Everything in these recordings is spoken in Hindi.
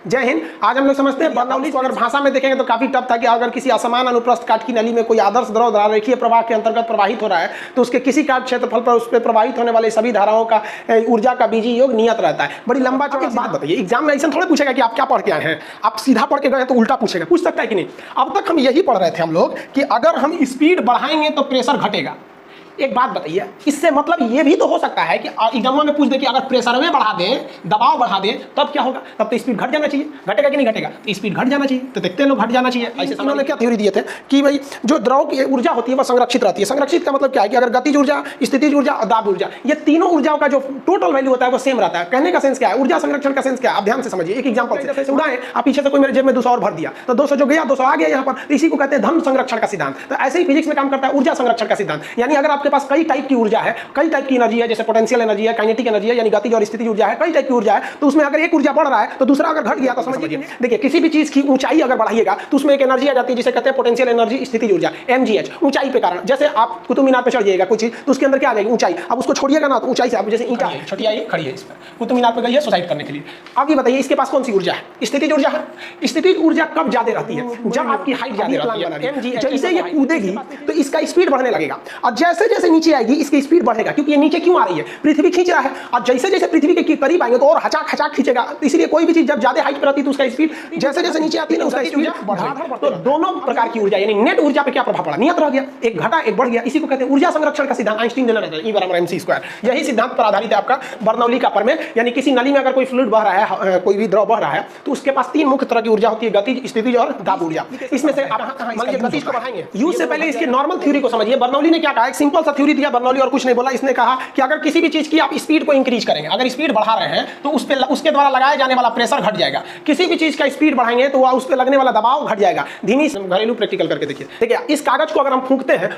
जय हिंद। आज हम लोग समझते हैं बर्नौली को अगर भाषा में देखेंगे तो काफी टफ था कि अगर किसी असमान अनुप्रस्थ काट की नली में कोई आदर्श द्रव धारा रेखीय प्रवाह के अंतर्गत प्रवाहित हो रहा है तो उसके किसी काट क्षेत्रफल पर उस पर प्रवाहित होने वाले सभी धाराओं का ऊर्जा का बीजीय योग नियत रहता है। बड़ी लंबा चौड़ा बात बताइए, एग्जाम में ऐसा थोड़ा पूछेगा कि आप क्या पढ़ के आए हैं, आप सीधा पढ़ के गए तो उल्टा पूछेगा, पूछ सकता है कि नहीं। अब तक हम यही पढ़ रहे थे हम लोग कि अगर हम स्पीड बढ़ाएंगे तो प्रेशर घटेगा। एक बात बताइए, इससे मतलब ये भी तो हो सकता है कि एग्जाम में पूछ दे कि अगर प्रेशर में बढ़ा दें, दबाव बढ़ा दें, तब क्या होगा, तब तो स्पीड घट जाना चाहिए। घटेगा कि नहीं घटेगा, तो स्पीड घट जाना चाहिए। तो देखते हैं लोग घट जाना चाहिए। ऐसे इन्होंने क्या थ्योरी दिए थे कि भाई जो द्रव की ऊर्जा होती है वह संरक्षित रहती है। संरक्षित का मतलब क्या है कि अगर गतिज ऊर्जा, स्थितिज ऊर्जा और दाब ऊर्जा, ये तीनों ऊर्जाओं का जो टोटल वैल्यू होता है वो सेम रहता है। कहने का सेंस क्या है, ऊर्जा संरक्षण का सेंस क्या है, आप ध्यान से समझिए। एक एग्जांपल से उड़ाएं, आप पीछे से कोई मेरे जेब में 200 और भर दिया तो 200 जो गया 200 आ गया यहाँ पर, तो इसी को कहते हैं धन संरक्षण का सिद्धांत। तो ऐसे ही फिजिक्स में काम करता है ऊर्जा संरक्षण का सिद्धांत। यानी अगर आपके पास कई टाइप की ऊर्जा है, कई टाइप की एनर्जी है, जैसे पोटेंशियल एनर्जी है, काइनेटिक एनर्जी है, यानी गतिज और स्थितिज ऊर्जा है, कई टाइप की ऊर्जा है, तो उसमें अगर एक ऊर्जा बढ़ रहा है तो दूसरा अगर घट गया तो समझिए। देखिए किसी भी चीज की ऊंचाई अगर बढ़ाइएगा तो उसमें एक एनर्जी आ जाती है जिसे कहते हैं पोटेंशियल एनर्जी, स्थितिज ऊर्जा, mgh, ऊंचाई पे कारण। जैसे आप कुतुब मीनार पे चढ़ जाइएगा कुछ चीज तो उसके अंदर क्या आ जाएगी, ऊंचाई। अब उसको छोड़िएगा ना तो ऊंचाई से आप जैसे ईंटा है छोटी आई खड़ी है इस पर, कुतुब मीनार पे गई है सुसाइड करने के लिए। अब ये बताइए इसके पास कौन सी ऊर्जा है, स्थितिज ऊर्जा है। स्थितिज ऊर्जा कब ज्यादा रहती है, जब आपकी हाइट ज्यादा रहती है, mgh। जैसे ये कूदेगी तो इसका स्पीड बढ़ने लगेगा और जैसे जैसे नीचे आएगी इसकी स्पीड बढ़ेगा, क्योंकि ये नीचे क्यों आ रही है, पृथ्वी खींच रहा है। और जैसे जैसे पृथ्वी के करीब आएंगे तो और हचाक हचाक खींचेगा। इसलिए कोई भी चीज जब ज्यादा हाइट पर रहती है तो उसका स्पीड जैसे जैसे नीचे आती है ना उसका स्पीड बढ़ेगा। तो दोनों प्रकार की ऊर्जा यानी नेट ऊर्जा पे क्या प्रभाव पड़ा, नियत रह गया, एक घटा एक बढ़ गया। इसी को कहते हैं ऊर्जा संरक्षण का सिद्धांत। आइंस्टीन ने लगाया E = mc²। यही सिद्धांत पर आधारित है आपका बर्नौली का प्रमेय। यानी किसी नली में अगर कोई फ्लूइड बह रहा है, कोई भी द्रव बह रहा है, तो उसके पास तीन मुख्य तरह की ऊर्जा होती है, गतिज, स्थितिज और दाब ऊर्जा। इसमें से आप मान लीजिए गतिज को बढ़ाएंगे, यूज से पहले इसकी नॉर्मल थ्योरी को समझिए। बर्नौली ने क्या कहा, एक सिंपल सा थ्योरी दिया बर्नौली, और कुछ नहीं बोला। इसने कहा कि अगर किसी भी चीज की आप स्पीड को इंक्रीज करेंगे, अगर स्पीड बढ़ा रहे हैं तो उस पे उसके द्वारा लगाए जाने वाला प्रेशर घट जाएगा। किसी भी चीज का स्पीड बढ़ाएंगे तो उस पे लगने वाला दबाव घट जाएगा। धीमी घरेलू प्रैक्टिकल करके देखिए। देखिए इस कागज को अगर हम फूंकते हैं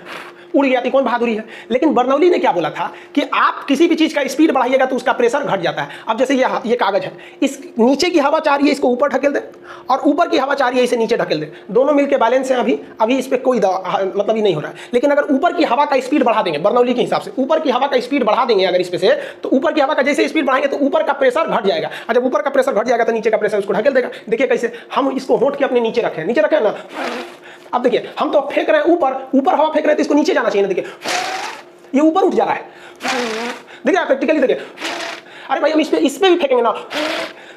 उड़ गया तो कौन बहादुरी है। लेकिन बर्नौली ने क्या बोला था कि आप किसी भी चीज का स्पीड बढ़ाइएगा तो उसका प्रेशर घट जाता है। अब जैसे ये कागज है, इस नीचे की हवा चाह रही है इसको ऊपर ढकेल दे और ऊपर की हवा चाह रही है इसे नीचे ढकेल दे, दोनों मिलकर बैलेंस है। अभी इस पे कोई मतलब ही नहीं हो रहा है। लेकिन अगर ऊपर की हवा का स्पीड बढ़ा देंगे, बर्नौली के हिसाब से ऊपर की हवा का स्पीड बढ़ा देंगे अगर इस पे से, तो ऊपर की हवा का जैसे स्पीड बढ़ाएंगे तो ऊपर का प्रेशर घट जाएगा। और जब ऊपर का प्रेशर घट जाएगा तो नीचे का प्रेशर उसको ढकेल देगा। देखिए कैसे, हम इसको होंठ के अपने नीचे रखें ना। अब देखिए हम तो फेंक रहे हैं ऊपर हवा फेंक रहे हैं तो इसको नीचे जाना चाहिए ना। देखिए ये ऊपर उठ जा रहा है, देखिए प्रैक्टिकली देखिए। अरे भाई हम इस पे भी फेंकेंगे ना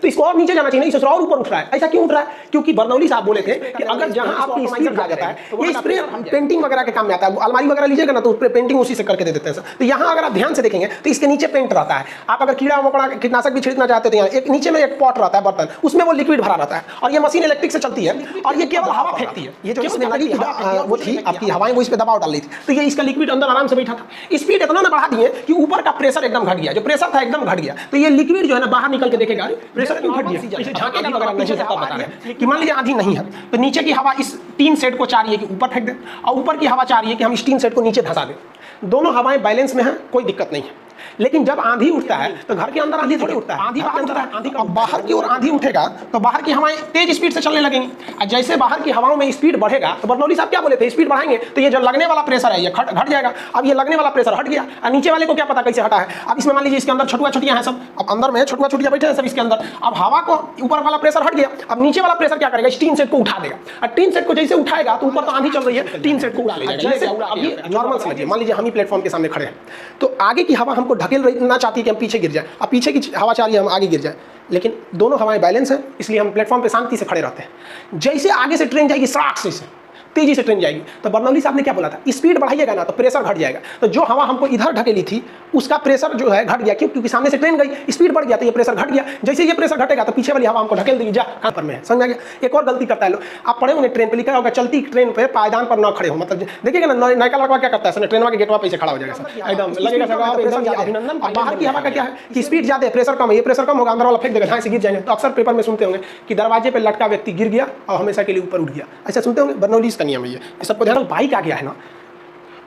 तो इसको और नीचे जाना चाहिए, इससे और ऊपर उठ रहा है। ऐसा क्यों उठ रहा है, क्योंकि बर्नौली साहब बोले थे कि अगर जहां आपकी स्पीड आ जाता है, ये स्प्रे पेंटिंग वगैरह के काम में आता है। अलमारी वगैरह लीजिएगा ना तो उस पर पेंटिंग उसी से करके दे देते हैं सर। तो यहाँ अगर आप ध्यान से देखेंगे तो इसके नीचे पेंट रहता है। आप अगर कीड़ा मकोड़ा कीटनाशक भी छिड़कना चाहते हैं, एक नीचे में एक पॉट रहता है बर्तन, उसमें वो लिक्विड भरा रहता है और ये मशीन इलेक्ट्रिक से चलती है और ये केवल हवा फेंकती है। ये जो इसमें लगी वो थी आपकी हवाएं, वो इस पर दबाव डाल रही थी, तो ये इसका लिक्विड अंदर आराम से बैठा था। स्पीड इतना ना बढ़ा दिए कि ऊपर का प्रेशर एकदम घट गया, जो प्रेशर था एकदम घट गया। तो ये लिक्विड जो है ना बाहर निकल के देखेगा प्रेशर क्यों घट गया, झांकेगा अगर आप नीचे से तब बता रहे हैं कि मान लीजिए आंधी नहीं है तो नीचे की हवा इस टीन सेट को चाह रही है कि ऊपर फेंक दे और ऊपर की हवा चाह रही है कि हम इस टीन सेट को नीचे धंसा दें। दोनों हवाएं बैलेंस में हैं, कोई दिक्कत नहीं है। लेकिन जब आंधी उठता है तो घर के अंदर आंधी थोड़ी उठता है, आंधी का बाहर की ओर आंधी उठेगा तो बाहर की हवाएं तेज स्पीड से चलने लगेंगी। और जैसे बाहर की हवाओं में स्पीड बढ़ेगा तो बर्नौली साहब क्या बोले थे, स्पीड बढ़ाएंगे तो ये जो लगने वाला प्रेशर है ये घट जाएगा। अब ये लगने वाला प्रेशर हट गया और नीचे वाले को क्या पता कैसे हटा है। अब इसमें मान लीजिए इसके अंदर छुटुआ छुटियां हैं सब, अब अंदर में छुटुआ छुटियां बैठे हैं सब इसके अंदर। अब हवा को ऊपर वाला प्रेशर हट गया, अब नीचे वाला प्रेशर क्या करेगा, टीन सेट को उठा देगा और टीन सेट को जैसे उठाएगा तो ऊपर तो आंधी चल रही है, टीन सेट को उड़ा लेगा। अभी नॉर्मल समझिए, मान लीजिए हम ही प्लेटफॉर्म के सामने खड़े हैं तो आगे की हवा हमको ढकेलना चाहती है कि हम पीछे गिर जाए, अब पीछे की हवा चाह रही है हम आगे गिर जाए। लेकिन दोनों हवाएं बैलेंस है, इसलिए हम प्लेटफॉर्म पे शांति से खड़े रहते हैं। जैसे आगे से ट्रेन जाएगी सड़क से तेजी से ट्रेन जाएगी, तो बर्नौली साहब ने क्या बोला था, स्पीड बढ़ाइएगा ना तो प्रेशर घट जाएगा। तो जो हवा हमको इधर ढकेली थी उसका प्रेशर जो है घट गया, क्योंकि सामने से ट्रेन गई, स्पीड बढ़ गया तो ये प्रेशर घट गया। जैसे ये प्रेशर घटेगा तो पीछे वाली हवा हमको ढकेल देगी, जा कहाँ पर में है, समझ आ गया। एक और गलती करता है लोग, आप पढ़े होंगे ट्रेन पे लिखा होगा चलती ट्रेन पे पायदान पर न खड़े हो। मतलब देखिएगा ना नयका लड़का क्या करता है, ट्रेन के गेटवा पे खड़ा हो जाएगा सर, एकदम लगेगा अभिनंदन। बाहर की हवा का क्या है कि स्पीड ज्यादा है, प्रेशर कम है, ये प्रेशर कम होगा अंदर वाला फेंक देगा, जहाँ से गिर जाएंगे। तो अक्सर पेपर में सुनते होंगे कि दरवाजे पर लटका व्यक्ति गिर गया और हमेशा के लिए ऊपर उठ गया, ऐसा सुनते होंगे। बर्नौली का नियम है ये सब। बाइक आ गया है ना,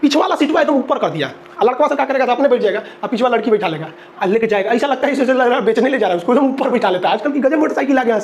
पीछे वाला सीट एकदम ऊपर कर दिया, लड़का से क्या करेगा, अपने बैठ जाएगा और पीछे वाला लड़की बैठा लेगा और लेके जाएगा। ऐसा लगता है इसे लग रहा है बेचने ले जा रहा है, उसको एकदम ऊपर बैठा लेता है। आजकल की गजब मोटरसाइकिल आ गया है।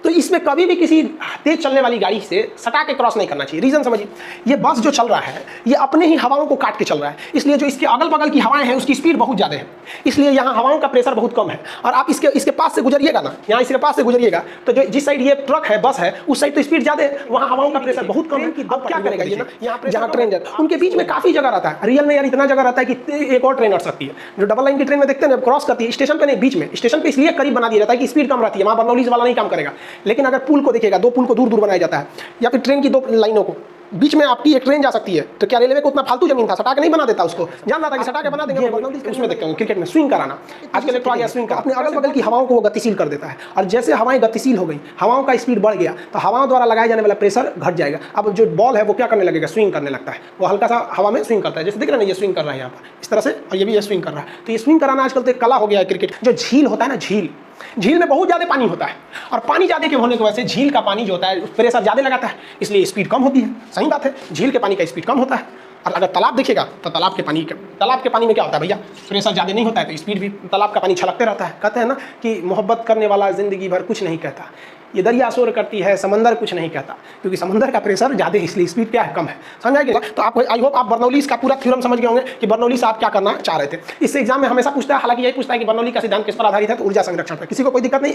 तो इसमें कभी भी किसी तेज चलने वाली गाड़ी से सटा के क्रॉस नहीं करना चाहिए। रीजन समझिए, ये बस जो चल रहा है ये अपने ही हवाओं को काट के चल रहा है, इसलिए जो इसके अगल बगल की हवाएं हैं उसकी स्पीड बहुत ज़्यादा है, इसलिए यहाँ हवाओं का प्रेशर बहुत कम है। और आप इसके पास से गुजरिएगा ना, यहाँ इसके पास से गुजरिएगा तो जो जिस साइड ये ट्रक है, बस है, उस साइड तो स्पीड ज़्यादा है, वहाँ हवाओं का प्रेशर बहुत कम है। अब क्या करेगा ये ना, यहाँ जहाँ ट्रेन उनके बीच में काफ़ी जगह रहता है। रियल में यार इतना जगह रहता है कि एक और ट्रेन अट सकती है। जो डबल लाइन की ट्रेन में देखते हैं क्रॉस करती है स्टेशन पे नहीं, बीच में। स्टेशन पे इसलिए करीब बना दिया जाता है कि स्पीड कम रहती है, वहाँ बर्नौलीज वाला नहीं काम करेगा। लेकिन अगर पुल को देखिएगा, दो पुल को दूर दूर बनाया जाता है, या फिर ट्रेन की दो लाइनों को बीच में आपकी एक ट्रेन जा सकती है, तो क्या रेलवे को उतना फालतू जमीन था, सटा के नहीं बना देता उसको, जान रहा था कि सटा के बना देंगे। उसमें देखते हैं क्रिकेट में स्विंग कराना, आजकल एक तो आ गया स्विंग का, अपने अगल बगल की हवाओं को वो गतिशील कर देता है। और जैसे हवाएं गतिशील हो गई, हवाओं का स्पीड बढ़ गया, तो हवाओं द्वारा लगाए जाने वाला प्रेशर घट जाएगा। अब जो बॉल है वो क्या करने लगेगा, स्विंग करने लगता है, वो हल्का सा हवा में स्विंग करता है। जैसे दिख रहा है ना, ये स्विंग कर रहा है यहाँ पर इस तरह से, और ये भी ये स्विंग कर रहा है। तो ये स्विंग कराना आजकल तो एक कला हो गया है क्रिकेट। जो झील होता है ना, झील में बहुत ज़्यादा पानी होता है, और पानी ज़्यादा के होने की वजह से झील का पानी जो होता है प्रेशर ज़्यादा लगाता है, इसलिए स्पीड कम होती है। सही बात है, झील के पानी का स्पीड कम होता है। और अगर तालाब देखिएगा तो तालाब के पानी में क्या होता है भैया, प्रेशर ज़्यादा नहीं होता है, तो स्पीड भी, तालाब का पानी छलकते रहता है। कहते हैं ना कि मोहब्बत करने वाला ज़िंदगी भर कुछ नहीं कहता, ये दरिया शोर करती है, समंदर कुछ नहीं कहता, क्योंकि समंदर का प्रेशर ज़्यादा है, इसलिए स्पीड क्या है, कम है। समझ आएगा? तो आपको आई होप आप बर्नौलीज का पूरा थ्योरम समझ गए होंगे कि बर्नौलीज आप क्या करना चाह रहे थे। इससे एग्जाम में हमेशा पूछता है, हालांकि यही पूछता है कि बर्नौली का सिद्धांत किस पर आधारित है, तो ऊर्जा संरक्षण पर। किसी को कोई दिक्कत नहीं।